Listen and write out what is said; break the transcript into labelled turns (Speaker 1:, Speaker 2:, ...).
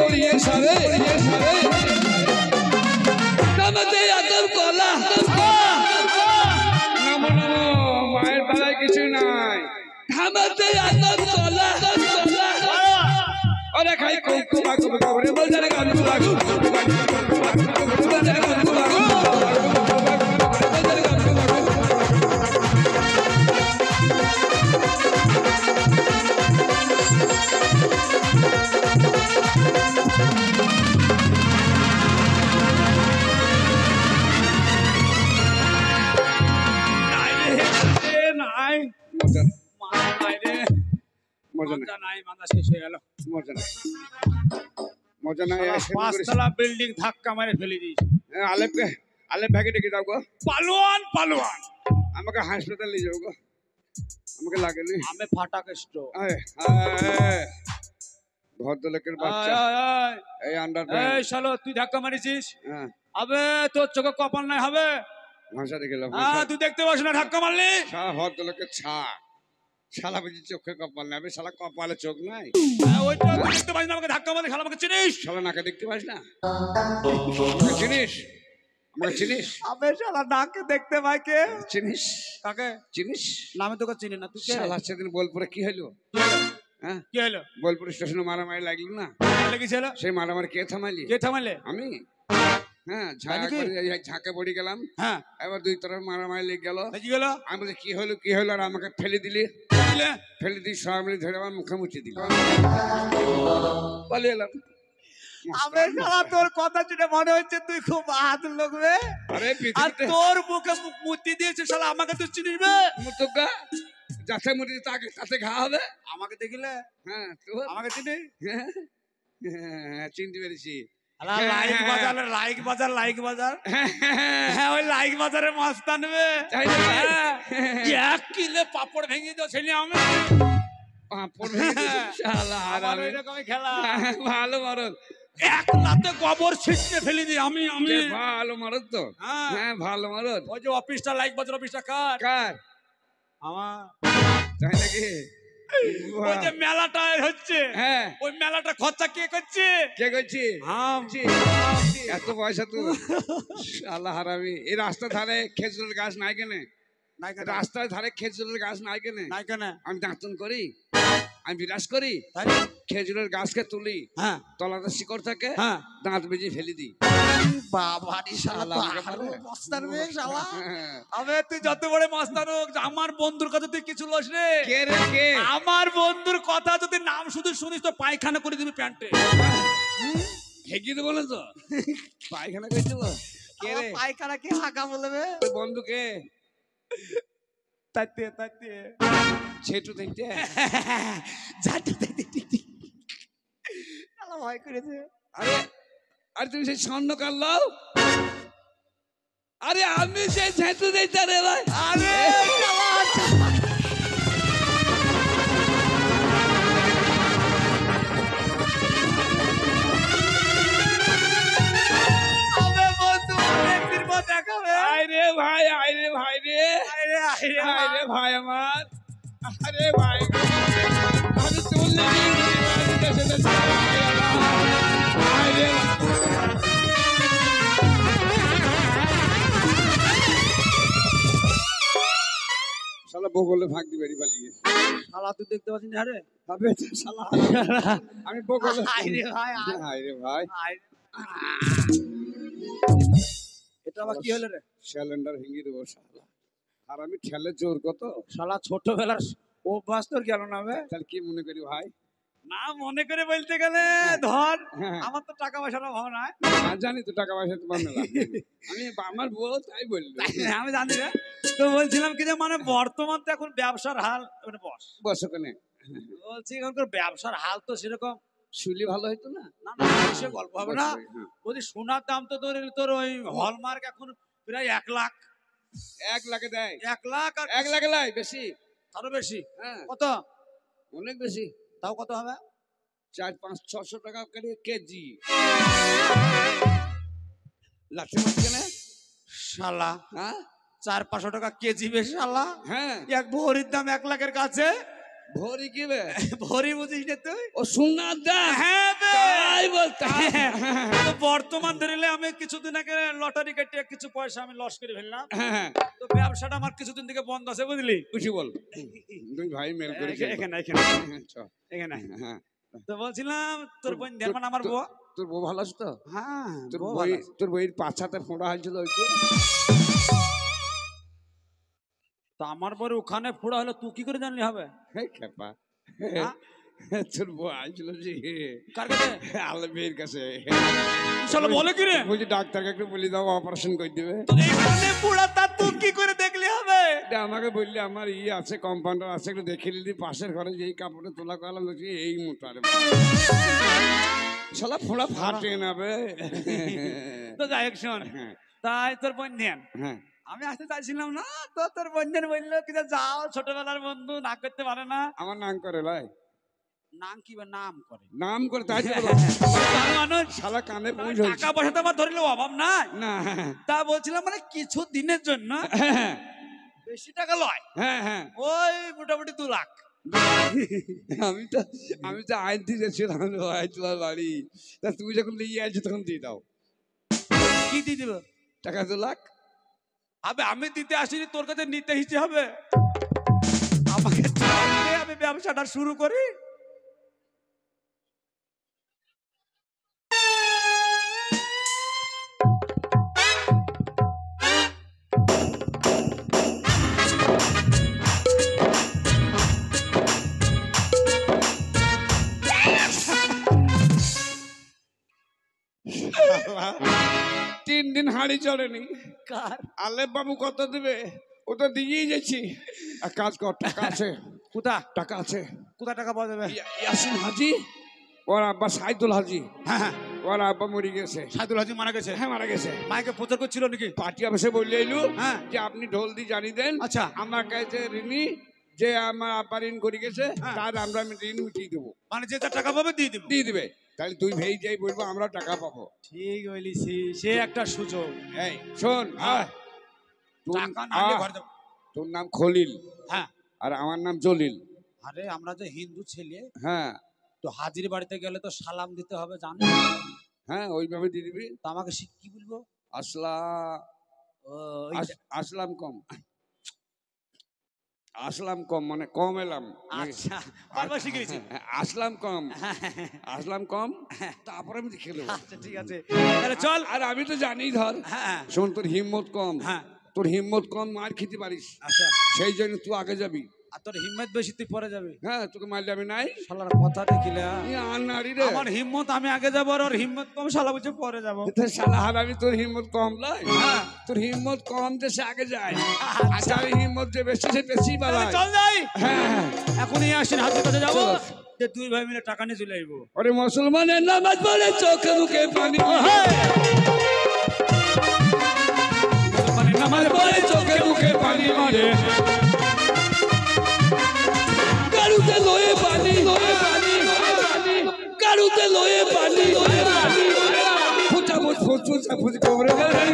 Speaker 1: ये सारे नमते आदम कोला नमो नमो मायर बाला किसी नाई नमते आदम कोला अरे खाई को बागु रे बोल जाने का बागु बोल जाने का बागु
Speaker 2: बिल्डिंग धक्का मारे ফেলে দিয়েছে
Speaker 1: আলেপ ভাগে ডেকে দাও গো
Speaker 2: পালোয়ান পালোয়ান
Speaker 1: আমাকে হাসপাতাল নিয়ে যাও গো আমাকে লাগেনি
Speaker 2: আমি ফাটা কেষ্ট
Speaker 1: ভদ্রলোকের বাচ্চা এই আন্ডার
Speaker 2: এই শালো তুই ধাক্কা মারিছিস
Speaker 1: হ্যাঁ
Speaker 2: আবে তোর চোখে কপাল নাই হবে
Speaker 1: ভাষা দেখে লাভ
Speaker 2: তুই দেখতে পাস না ধাক্কা মারলি
Speaker 1: শালা ভদ্রলোকের ছা শালা বুঝি চোখে কপাল নাই শালা কপালে চোখ নাই
Speaker 2: ওইটা তুই দেখতে পাস না আমাকে ধাক্কা মারলি শালা আমাকে চিনিস
Speaker 1: শালা নাকে দেখতে পাস না চিনিস আমাকে চিনিস
Speaker 2: আবে শালা নাকে দেখতে পাই কে
Speaker 1: চিনিস
Speaker 2: কাকে
Speaker 1: চিনিস
Speaker 2: নামে তোকে চিনি না তুই কে
Speaker 1: শালা সেদিন বোলপুরে কি হলো হ্যাঁ
Speaker 2: কি হলো
Speaker 1: বোলপুর স্টেশনে মারামারি লাগলো না
Speaker 2: লেগেছিল
Speaker 1: সেই মারামারি কে থামালি
Speaker 2: কে থামালে
Speaker 1: আমি হ্যাঁ ঝাঁকে পড়ে গেলাম
Speaker 2: হ্যাঁ
Speaker 1: এবার দুই তরফ মারামারি লেগে গেল
Speaker 2: আমি
Speaker 1: বলছি কি হলো আর আমাকে ফেলে দিলি ফেলে দিয়ে সবাই মিলে ধরে আমার মুখে মুছে দিল পালিয়ে এলাম
Speaker 2: আবে শালা তোর কথা শুনে মনে হচ্ছে তুই খুব বাহাদুর লোক রে
Speaker 1: আরে
Speaker 2: আর তোর মুখে মুতি দিয়েছে শালা আমাকে তুই চিনিস বে
Speaker 1: মুতগা যাতে মুতি তাকে তাতে ঘা হবে
Speaker 2: আমাকে দেখিলে
Speaker 1: হ্যাঁ তো
Speaker 2: আমাকে চিনি
Speaker 1: চিনতে পেরেছি
Speaker 2: লাইক বাজার হ্যাঁ ওই লাইক বাজারে মাস্তান এক কিলো পাপড় ভেঙে দিও ছেলে আমি
Speaker 1: পাপড় ভেঙে
Speaker 2: এরকমই খেলা
Speaker 1: ভালো মারত
Speaker 2: এক লাতে গোবর ছিটকে ফেলে দিই আমি
Speaker 1: ভালো মারত তো হ্যাঁ ভালো মারত
Speaker 2: ওই যে অফিসটা লাইক বাজার অফিসটা কার আমার
Speaker 1: তাই নাকি
Speaker 2: ওই যে মেলাটা হচ্ছে
Speaker 1: হ্যাঁ
Speaker 2: ওই মেলাটা খরচা কে করছে
Speaker 1: এত পয়সা তো আল্লাহ হারামি এই রাস্তার ধারে খেজুরের গাছ নাই কেনে রাস্তার ধারে খেজুরের গাছ নাই কেনে আমি দাঁতন করি আমি বিরাজ করি খেজুরের গাছকে তুলি তলাতে শিকড় থাকে দাঁত বেজে ফেলে দিই
Speaker 2: তুই যত বড় মাস্টার হোক আমার বন্ধুর কথা তুই কিছু লস রে আমার বন্ধুর কথা যদি নাম শুধু শুনিস তো পায়খানা করে দিবি প্যান্টে
Speaker 1: হেগিয়ে দেবো না তো পায়খানা করে দেবো
Speaker 2: কে রে পায়খানা কে হাঁকা বলবে
Speaker 1: বন্ধুকে
Speaker 2: তাতে
Speaker 1: ছেটু দেখতে
Speaker 2: ভয় করেছে
Speaker 1: আরে আরে তুমি সেই স্বর্ণ কাল্লাও আরে আমি সেই ছেটু দেখতে রে ভাই
Speaker 2: আরে
Speaker 1: আরে ভাই আমার আরে ভাই আমি তুললে শালা বগলে ভাগ দিবে পালিয়ে গেছে
Speaker 2: শালা তুই দেখতে পাচ্ছিস না রে
Speaker 1: শালা আমি বগলে আরে ভাই
Speaker 2: এটা আবার কি হলো রে
Speaker 1: সিলিন্ডার ভেঙে দেবো শালা আর আমি ঠেলে জোর কত
Speaker 2: শালা ছোটবেলার অভ্যাস তোর গেল না বে
Speaker 1: তাহলে কি মনে করি ভাই
Speaker 2: না মনে করে বলতে গেলে ধর আমার তো টাকা পয়সার অভাব নাই
Speaker 1: জানি তো টাকা পয়সা তোমার মেলা আমি আমার বউ তাই বললো
Speaker 2: আমি জানি রে তো বলছিলাম কি যে মানে বর্তমান তো এখন ব্যবসার হাল
Speaker 1: বস ওখানে
Speaker 2: বলছি এখনকার ব্যবসার হাল তো সেরকম
Speaker 1: শুলি ভালো হইতো না
Speaker 2: না সে গল্প হবে না বলছি সোনার দাম তো তোর ওই হলমার্ক এখন প্রায় 1 লাখ
Speaker 1: 1 লাখে দেয়
Speaker 2: 1 লাখ আর
Speaker 1: 1 লাখে লাই বেশি
Speaker 2: আরো বেশি
Speaker 1: হ্যাঁ
Speaker 2: কত
Speaker 1: অনেক বেশি
Speaker 2: তাও কত হবে
Speaker 1: 400-500-600 টাকা করে কেজি লাঠি মাছ কেনে
Speaker 2: শালা
Speaker 1: হ্যাঁ
Speaker 2: 400-500 টাকা কেজি বেশি শালা
Speaker 1: হ্যাঁ
Speaker 2: এক ভরির দাম 1 লাখের কাছে
Speaker 1: ভরি কি বে
Speaker 2: ভরি বুঝিস না তুই
Speaker 1: ও সোনার দাম
Speaker 2: হ্যাঁ বে
Speaker 1: তাই বলতে
Speaker 2: তো বর্তমান ধরিলে আমি কিছুদিন আগে লটারি কাটিয়ে কিছু পয়সা আমি লস করে ফেললাম।
Speaker 1: হ্যাঁ
Speaker 2: তো ব্যবসাটা আমার কিছুদিন থেকে বন্ধ আছে বুঝলি।
Speaker 1: খুশি বল দুই ভাই মেল করে
Speaker 2: এখানে এখানে
Speaker 1: হ্যাঁ
Speaker 2: তো বলছিলাম তোর বোন দেখবেন আমার বউ।
Speaker 1: তোর বউ ভালো আছে তো?
Speaker 2: হ্যাঁ
Speaker 1: তোর বইয়ের পাছাতে ফোঁড়া হয়েছিল ওই তো।
Speaker 2: তো আমার বউর ওখানে ফোড়া হলো তুই কি করে জানলি হবে?
Speaker 1: খেপা তোর বউ আইছিল যে
Speaker 2: কার কাছে?
Speaker 1: আলমের কাছে।
Speaker 2: চলো বলে কি রে?
Speaker 1: বলছি ডাক্তারকে একটু বলে দাও অপারেশন করে দিবে।
Speaker 2: তো এইখানে ফোড়া তা তুই কি করে দেখলি হবে?
Speaker 1: আমাকে বললি আমার আছে কম্পাউন্ডার আছে একটু দেখে নিলি পাশের ঘরে যেই কাপড়ে তোলা করলাম দেখছি এই মতো আরে শালা ফোড়া ফাটে না বে।
Speaker 2: তো যাই হোক শোন, তাই তোর বোন ধ্যান
Speaker 1: হ্যাঁ
Speaker 2: আমি আসতে চাইছিলাম না, তো তোর বন্ধুর বললো কি যাও ছোটবেলার বন্ধু না করতে পারে না।
Speaker 1: আমার নাম করে লাই
Speaker 2: নাম কি নাম করে?
Speaker 1: নাম করে তাই
Speaker 2: মানুষ
Speaker 1: শালা কানে পৌঁছ
Speaker 2: টাকা পয়সা তো আমার ধরলে অভাব নাই
Speaker 1: না।
Speaker 2: তা বলছিলাম মানে কিছু দিনের জন্য বেশি টাকা লয়।
Speaker 1: হ্যাঁ হ্যাঁ
Speaker 2: ওই মোটামুটি 2 লাখ।
Speaker 1: আমি তো আইন দিয়েছিলাম বাড়ি তা তুমি যখন নিয়ে আসছো তখন দিয়ে দাও।
Speaker 2: কি দিয়ে দিব?
Speaker 1: টাকা 2 লাখ।
Speaker 2: আবে আমি দিতে আসিনি, তোর কাছে নিতে হিসেবে হবে। আমাকে আমি ব্যবসাটা শুরু করি।
Speaker 1: তিন দিন হাঁড়ি চড়েনি।
Speaker 2: কার?
Speaker 1: আলেপ বাবু কত দিবে? ও তো দিয়েই যাচ্ছি। আর কাজ কর, টাকা আছে।
Speaker 2: কোথা
Speaker 1: টাকা আছে?
Speaker 2: কোথা টাকা পাওয়া যাবে?
Speaker 1: ইয়াসিন হাজি ওর আব্বা সাইদুল হাজি।
Speaker 2: হ্যাঁ
Speaker 1: ওর আব্বা মরে গেছে।
Speaker 2: সাইদুল হাজি মারা গেছে?
Speaker 1: হ্যাঁ মারা গেছে।
Speaker 2: মাইকে প্রচার করছিল নাকি?
Speaker 1: পার্টি অফিসে বললে এলু
Speaker 2: হ্যাঁ
Speaker 1: যে আপনি ঢোল দিয়ে জানিয়ে দেন
Speaker 2: আচ্ছা
Speaker 1: আমার কাছে ঋণী যে আমার আব্বা ঋণ করে গেছে তার আমরা ঋণ উঠিয়ে দেবো।
Speaker 2: মানে যে তার টাকা পাবে দিয়ে দিব?
Speaker 1: দিয়ে দিবে। তাহলে তুই ভেই যাই বলবো আমরা টাকা পাবো।
Speaker 2: ঠিক বলিস, সে একটা সুযোগ।
Speaker 1: এই শোন
Speaker 2: টাকা না নিয়ে ঘর যাব।
Speaker 1: তোর নাম খলিল
Speaker 2: হ্যাঁ
Speaker 1: আর আমার নাম জলিল।
Speaker 2: আরে আমরা যে হিন্দু ছেলে,
Speaker 1: হ্যাঁ
Speaker 2: তো হাজির বাড়িতে গেলে তো সালাম দিতে হবে জানো?
Speaker 1: হ্যাঁ ওইভাবে দিয়ে দিবি।
Speaker 2: তো আমাকে কি বলবো?
Speaker 1: আসলাম কম আসলাম কম মানে কম এলাম।
Speaker 2: আচ্ছা বারবার শিখেছি।
Speaker 1: আসলাম কম আসলাম কম তারপরে আমি দেখে দেবো।
Speaker 2: আচ্ছা ঠিক আছে তাহলে চল।
Speaker 1: আর আমি তো জানি ধর শোন তোর হিম্মত কম।
Speaker 2: হ্যাঁ
Speaker 1: তোর হিম্মত কম, মার খেতে পারিস।
Speaker 2: আচ্ছা
Speaker 1: সেই জন্য তুই আগে যাবি।
Speaker 2: আর তোর হিম্মত বেশি, তুই পরে যাবি।
Speaker 1: হ্যাঁ তোকে মারলে আমি নাই।
Speaker 2: শালার কথা দেখিলে
Speaker 1: আর নারী রে
Speaker 2: আমার হিম্মত আমি আগে যাবো আর ওর হিম্মত কম, শালা বলছে পরে যাবো।
Speaker 1: শালা হারামি তোর হিম্মত কম নয়। তোর হিম্মত কম যে সে আগে যায়। আচ্ছা আমি হিম্মত যে বেশি সে বেশি বাড়ায়।
Speaker 2: চল যাই।
Speaker 1: হ্যাঁ
Speaker 2: এখনই আসেন হাতের কাছে যাবো, যে 2 ভাই মিলে টাকা নিয়ে চলে আসবো।
Speaker 1: ওরে মুসলমানের নামাজ পড়ে চোখে মুখে পানি। নামাজ পড়ে চোখে মুখে পানি মারে। কারুতে লয়ে পানি কারুতে লয়ে পানি ফুটা ফুট ফুট ফুট ফুট কোবরে গাড়ি